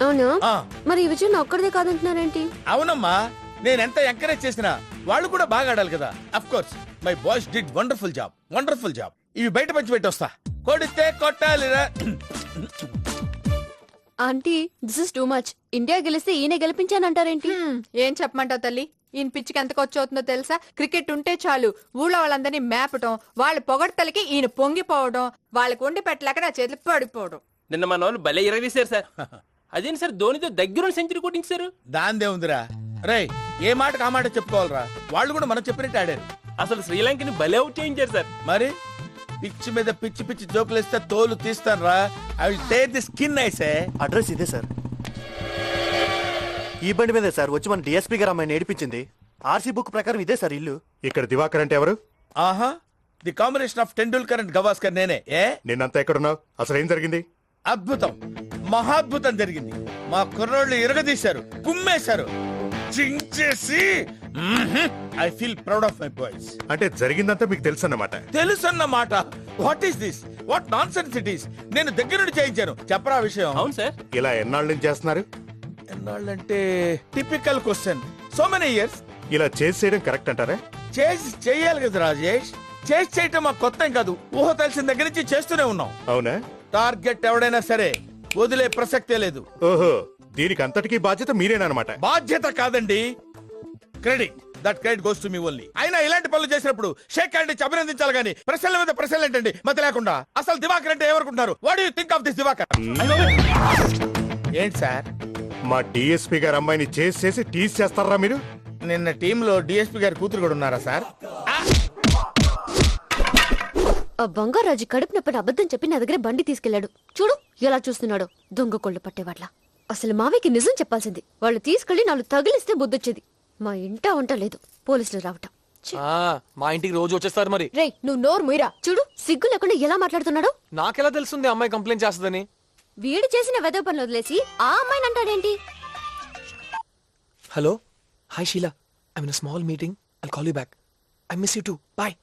అవునా? ఆ. మరి ఈ విజయం ఒక్కడిదే కాదంటున్నారేంటి? అవునమ్మా, నేను ఎంత ఎంకరేజ్ చేసినా వాళ్ళు కూడా బాగా ఆడాలి కదా. Of course my boys did wonderful job. ఇవి బయట పంచి పెట్టి వస్తా. కొడితే కొట్టాలిరా. Aunty, this is too much. India గెలిస్తే ఈయన గెలిపించానంటారేంటి? ఏం చెప్పమంటావు తల్లి? ఈయన పిచ్చికి ఎంత ఖర్చవుతుందో తెలుసా? క్రికెట్ ఉంటే చాలు ఊళ్ళో వాళ్ళందరినీ మేపటం, వాళ్ళ పొగడ్తలకి ఈయన పొంగిపోవడం, వాళ్ళకి వండి పెట్టలేక నా చేతులు పడిపోవడం. నిన్న మన వాళ్ళు భలే ఇరగదీశారు సార్. అదేంటి సార్, ధోనితో దగ్గర సెంచరీ కొట్టించారు. దాందే ఉందిరా. రేయ్, ఏ మాటకు ఆ మాట చెప్పుకోవాలరా. వాళ్ళు కూడా మనం చెప్పినట్టు ఆడారు. అసలు శ్రీలంకని భలే అవుట్ చేయించారు సార్. మరి పిచ్చి మీద పిచ్చి జోకులేస్తే తోలు తీస్తాను రా. I will take the skin ఐసే. అడ్రస్ ఇదే సార్. ఈ బండి మీదే సార్ వచ్చి మన డిఎస్పీ గారు అమ్మాయిని ఏడిపించింది. ఆర్సీ బుక్ ప్రకారం ఇదే సార్ ఇల్లు. ఇక్కడ దివాకర్ అంటే ఎవరు? ఆహా, the combination of Tendulkar and Gavaskar నేనే. ఏ నిన్నంతా ఎక్కడున్నావు? అసలు ఏం జరిగింది? అద్భుతం, మహాద్భుతం జరిగింది. మా కుర్రోళ్ళు ఇరగదీశారు, కుమ్మేశారు, చించేసి. I feel proud of my boys. అంటే జరిగిందంతా మీకు తెలుసు అన్నమాట. తెలుసన్నమాట. What is this? What nonsense it is? నేను దగ్గర నుండి చేయించాను. చెప్పరా విషయం. అవును సార్. ఇలా ఎన్నాళ్ళ నుంచి చేస్తున్నారు? ఎన్నాళ్ళంటే typical question. So many years. ఇలా చేసి చేయడం కరెక్ట్ అంటారా? చేసి చెయ్యాలి కదా రాజేష్. చేసి చేయటం మాకు కొత్త ఏం కాదు. ఊహ తెలిసిన దగ్గర నుంచి చేస్తూనే ఉన్నాం. అవునా? టార్గెట్ ఎవడైనా సరే వదిలే ప్రసక్తే లేదు. ఓహో, దీనికి అంతటికీ బాధ్యత మీరేనమాట. బాధ్యత కాదండి, credit. That credit goes to me only. అయినా ఇలాంటి పనులు చేసినప్పుడు షేక్ హ్యాండ్ ఇచ్చి అభినందించాలి కానీ ప్రశ్నల మీద ప్రశ్నలు ఏంటండి మతి లేకుండా. అసలు దివాకర్ అంటే ఎవరుకుంటారు? What do you think of this Divakar? ఏంటి సార్, మా డిఎస్పీ గారు అమ్మాయిని చేసి టీజ్ చేస్తారా మీరు? నిన్న టీంలో డిఎస్పీ గారి కూతురు కూడా ఉన్నారా సార్? ఆ బంగారాజు కడుపు నొప్పని అబద్ధం చెప్పి నా దగ్గర బండి తీసుకెళ్లాడు. చూడు ఎలా చూస్తున్నాడు, దొంగ కొళ్ళు పట్టేవాడ్ల. అసలు మావయ్యకి నిజం చెప్పాల్సింది. వాళ్ళు తీసుకెళ్లి నాలుగు తగిలిస్తే బుద్ధొచ్చేది. మా ఇంటా వంట లేదు, పోలీసులు రావటం. ఛీ. మా ఇంటికి రోజు వచ్చేస్తారు మరి. రేయ్, నువ్వు నోరు ముయిరా. చూడు సిగ్గు లేకుండా ఎలా మాట్లాడుతున్నాడు. నాకెలా తెలుస్తుంది అమ్మాయి కంప్లైంట్ చేస్తుందని? వీడు చేసిన వెదవ పనులు వదిలేసి ఆ అమ్మాయిని అంటాడేంటి? Hello, hi Sheela, I in small meeting, I'll call you back. I miss you too, bye.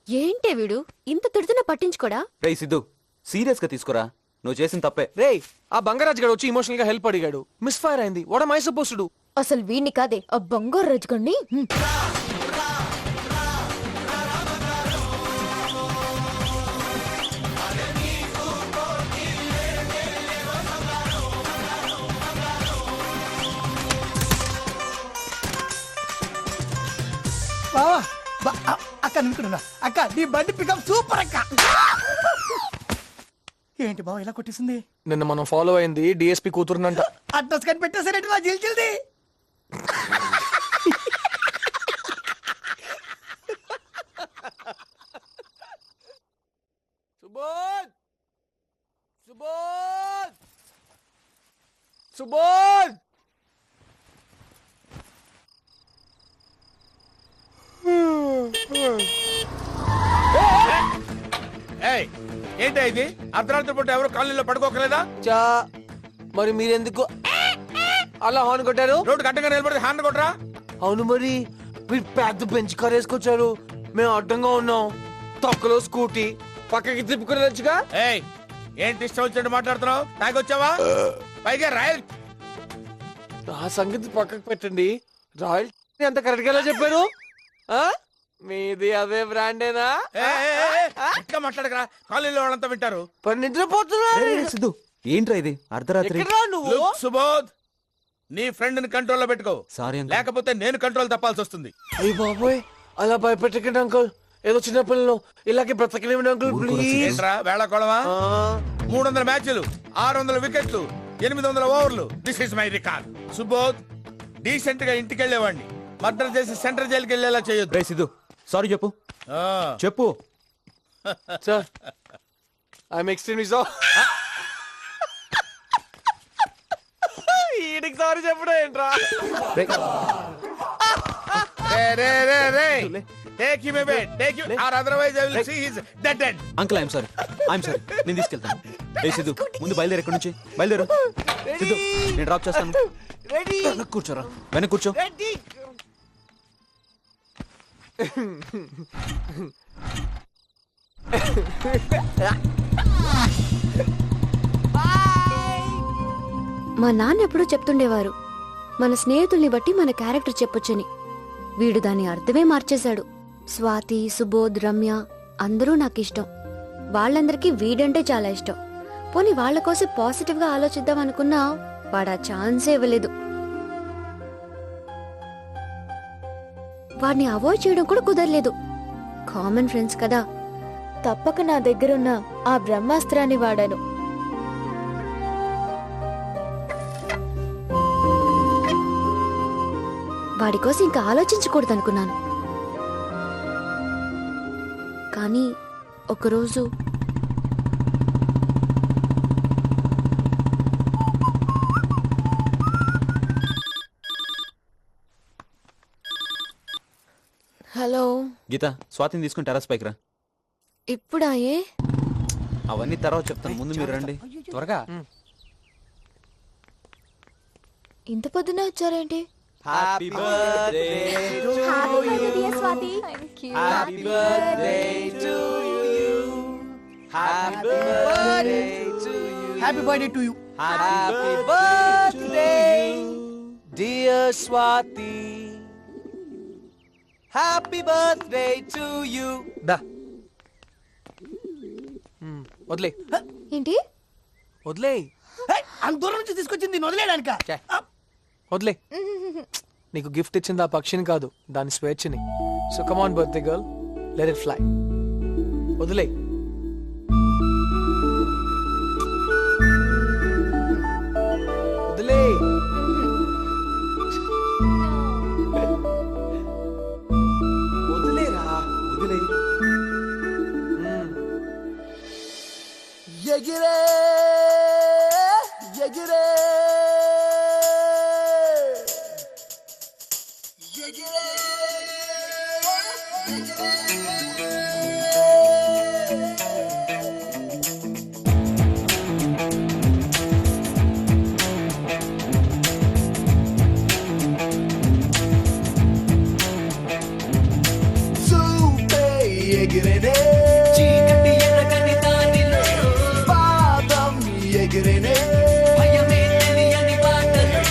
ఏంటే వీడు ఇంత తిడుతున్నా పట్టించుకోడా? రేయ్ సిద్ధు, సీరియస్ గా తీసుకురా, నువ్వు చేసిన తప్పే. రేయ్, ఆ బంగారాజ్ గారు వచ్చి ఇమోషనల్ గా హెల్ప్ అడిగాడు. మిస్ ఫైర్ అయింది. What am I supposed to do? అసలు వీడిని కాదే, ఆ బంగారు రాజుగాడిని. అక్క నిన్నుకున్నా అక్క, నీ బండి పికప్ సూపర్ అక్క. ఏంటి బావ ఇలా కొట్టేసింది? నిన్న మనం ఫాలో అయింది డిఎస్పీ కూతురునంట. అడ్రస్ కని పెట్టేసారంటే మా జల్ది. సుబోధ్, సుబోధ్, సుబోధ్. ఏయ్, ఏంటి ఇది? అర్ధరాత్రి పూట ఎవరు కాలనీలో పడుకోకలేదా? చా, మరి మీరెందుకు అలా హార్న్ కొట్టారు? రోడ్డు గడ్డగా నిలబడి హ్యాండ్ కొట్టరా. అవును మరి, మీరు పెద్ద బెంచ్ కార్ వేసుకొచ్చారు, మేము అడ్డంగా ఉన్నాం. తొక్కలో స్కూటీ పక్కకి తిప్పుకునేచ్చుగా. ఏయ్, ఏంటి ఇష్టం వచ్చినట్టు మాట్లాడుతున్నావు? తాగొచ్చావా? పైగా రాయల్. ఆ సంగతి పక్కకు పెట్టండి. రాయల్ ఎంత కరెక్ట్ గా చెప్పారు. ఆ? మీది అదే బ్రాండేనా? ఇట్లా మాట్లాడకరా, కాలనీలో వాళ్ళంతా వింటారు. పని నిద్రపోతున్నారు. సిద్ధు, ఏంట్రా ఇది అర్ధరాత్రి? ఎక్కడ్రా నువ్వు? Look, సుబోధ్, నీ ఫ్రెండ్ ని కంట్రోల్ లో పెట్టుకో. Sorry uncle. లేకపోతే నేను కంట్రోల్ తప్పాల్సి వస్తుంది. అయ్య బాబోయ్, అలా భయపెట్టకండి అంకుల్. ఏదో చిన్న పిల్లలు ఇలాగే బ్రతకలేమండి అంకుల్, ప్లీజ్. ఏంట్రా వేళ కొడవా? 300 మ్యాచ్లు, 600 వికెట్లు, 800 ఓవర్లు. This is my record. Subodh, decent గా ఇంటికి వెళ్ళేవాడిని మర్డర్ చేసి సెంట్రల్ జైలుకి వెళ్ళేలా చేయొద్దు. రే సిద్ధు, సారీ చెప్పు. ఆ. చెప్పు. Sir, I'm extremely sorry. ఈడికి సారీ చెప్పడం ఏంట్రా? Take him away. Take him, or otherwise I will see his dead end. Uncle I'm sorry, నేను తీసుకెళ్తాను. రే సిద్ధు, ముందు బయలుదేరు. ఎక్కడి నుంచి బయలుదేరు? సిద్ధు, నేను డ్రాప్ చేస్తాను. వెనక్కి కూర్చోరా, వెనక్కి కూర్చో. మా నాన్న ఎప్పుడూ చెప్తుండేవారు, మన స్నేహితుల్ని బట్టి మన క్యారెక్టర్ చెప్పొచ్చని. వీడు దాని అర్థమే మార్చేశాడు. స్వాతి, సుబోధ్, రమ్య అందరూ నాకిష్టం. వాళ్ళందరికీ వీడంటే చాలా ఇష్టం. పోనీ వాళ్ళ కోసం పాజిటివ్ గా ఆలోచిద్దాం అనుకున్నా వాడా ఛాన్సే ఇవ్వలేదు. వాడిని అవాయిడ్ చేయడం కూడా కుదరలేదు. కామన్ ఫ్రెండ్స్ కదా, తప్పక నా దగ్గరున్న ఆ బ్రహ్మాస్త్రాన్ని వాడాను. వాడి కోసం ఇంకా ఆలోచించకూడదనుకున్నాను. కానీ ఒకరోజు హలో, గీత, స్వాతిని తీసుకుని టెరస్ పైకి రా. ఇప్పుడాయే? అవన్నీ తర్వాత చెప్తాను, ముందు మీరు రండి త్వరగా. ఇంత పొద్దునే వచ్చారేంటి? Happy birthday Swathi. Happy birthday to you happy birthday to you happy birthday to you. Happy birthday dear Swathi happy birthday to you దా వదిలే ఏంటి? వదిలే అంత దూరం నుంచి తీసుకొచ్చింది వదిలేడానిక? వదిలే నీకు గిఫ్ట్ ఇచ్చింది ఆ పక్షిని కాదు, దాని స్వేచ్ఛని. So come on birthday girl, let it fly. వదిలే వదిలే వదిలేరా వదిలే. ఎగిరే ఎగిరే ఎగిరేనే చీకటి ఎరగని దానిలో పాదం ఎగిరేనే భయమే తెలియని బాటలో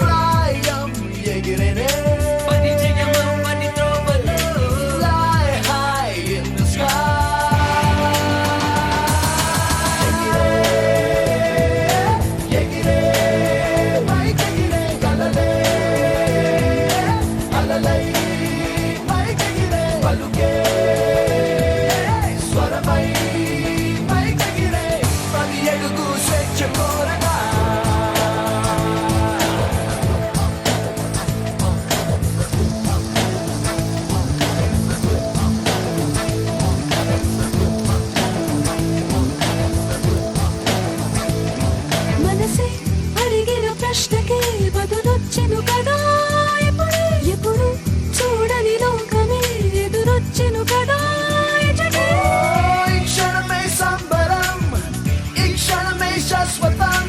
ప్రాయం ఎగిరేనే పరిచయమవ్వని త్రోవలో fly high in the sky. ఎగిరే పైకెగిరే కలలే అలలై పైకెగిరే పలుకే స్వరమై పైకెగిరే పది అడుగు స్వేచ్ఛ కోరగా మనసే అడిగిన ప్రశ్నకే బదులొచ్చెను కదా. ఎప్పుడు ఎప్పుడు చూడని లోకమే ఎదురొచ్చెను కదా. ఎజటే ఈ క్షణమే సంబరం, ఈ క్షణమే శాశ్వతం,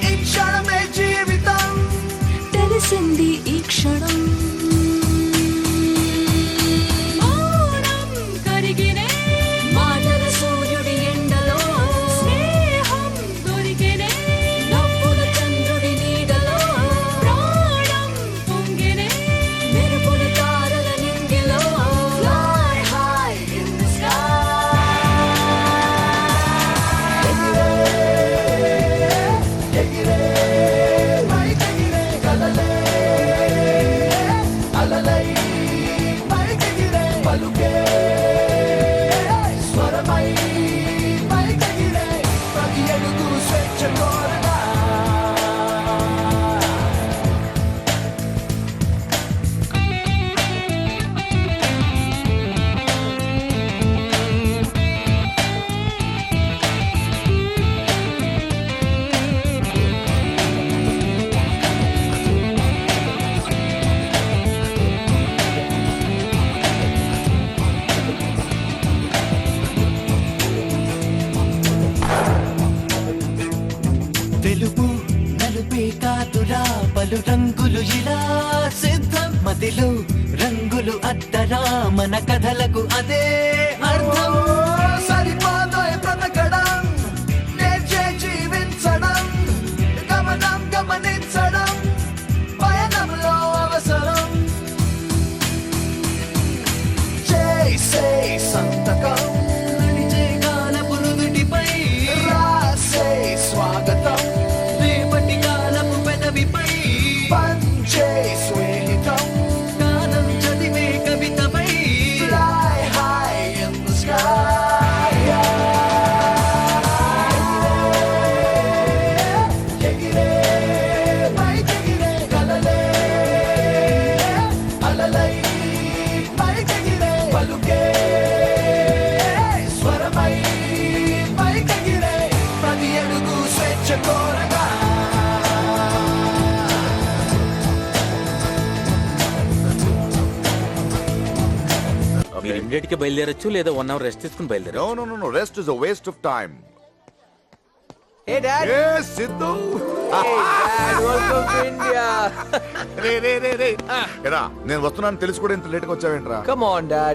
ఈ క్షణమే జీవితం. తెలిసింది ఈ క్షణం. మౌనం కరిగినే మాటల సూర్యుడి ఎండలో స్నేహం దొరికినే నవ్వుల చంద్రుడి నీడలో ప్రాణం పొంగినే మెరుపుల తారల నింగిలో fly high in the sky. ఎగిరే పైకెగిరే కలలే అలలై పైకెగిరే పలుకే స్వరమై పైకెగిరే ప్రతి అడుగు స్వేచ్ఛ కోరగా. తెలుపు నలుపే కాదురా పలు రంగులు ఇలా సిద్ధం మదిలో రంగులు అద్దరా మన కథలకు అదే అర్థం. సరిపోదోయ్ బ్రతకడం నేర్చే జీవించడం గమనం ఇమీడియట్ గా బయలుదేరొచ్చు లేదా 1 hour రెస్ట్ తీసుకుని బయలుదేరు. No. Rest is a waste of time. Hey dad. Yes, Sidhu. Welcome to India. రే. ఎరా నేను వస్తున్నాను తెలిసి కూడా ఇంత లేట్ గా వచ్చావేంట్రా? Come on, Dad.